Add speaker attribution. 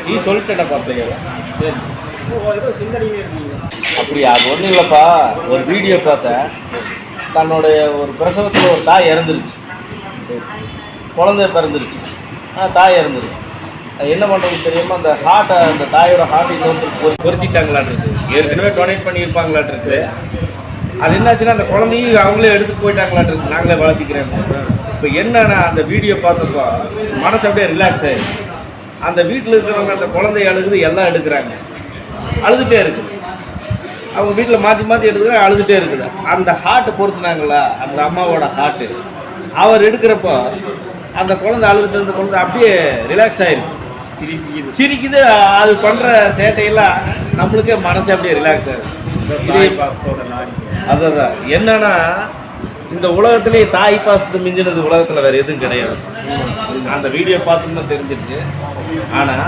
Speaker 1: நீ சொல்லிட்டேன்டா பார்த்தையா அப்படியா? அது ஒன்றும் இல்லைப்பா, ஒரு வீடியோ பார்த்தேன். தன்னுடைய ஒரு பிரசவத்தில் ஒரு தாய் இறந்துருச்சு, குழந்தை பிறந்துருச்சு, தாய் இறந்துருச்சு. என்ன பண்ணுறது தெரியாமல் அந்த ஹார்ட்டை, அந்த தாயோட ஹார்ட்டை இன்னொன்று பொருத்திட்டாங்களான் இருக்குது. ஏற்கனவே டொனேட் பண்ணியிருப்பாங்களான் இருக்குது. அது என்னாச்சுன்னா அந்த குழந்தையும் அவங்களே எடுத்துகிட்டு போயிட்டாங்களான் இருக்குது. நாங்களே வளர்த்திக்கிறேன். இப்போ என்னன்னா அந்த வீடியோ பார்த்தப்போ மனசு அப்படியே ரிலாக்ஸ் ஆகிடுச்சு. அந்த வீட்டில் இருக்கிறவங்க அந்த குழந்தை அழுகுது, எல்லாம் எடுக்கிறாங்க, அழுதுகிட்டே இருக்குது. அவங்க வீட்டில் மாற்றி மாற்றி எடுக்கிறாங்க, அழுதுகிட்டே இருக்குது. அந்த ஹார்ட்டை பொறுத்துனாங்களா, அந்த அம்மாவோட ஹார்ட்டு அவர் எடுக்கிறப்போ அந்த குழந்தை அழுதுட்டு இருந்த குழந்தை அப்படியே ரிலாக்ஸ் ஆகிருக்கு, சிரிக்குது. அது பண்ணுற சேட்டையெல்லாம் நம்மளுக்கே மனசு அப்படியே ரிலாக்ஸ் ஆகுது. அதுதான் என்னன்னா இந்த உலகத்திலேயே தாய் பாசத்தை மிஞ்சினது உலகத்தில் வேறு எதுவும் கிடையாது. அந்த வீடியோ பார்த்துன்னு தெரிஞ்சிருச்சு. ஆனால்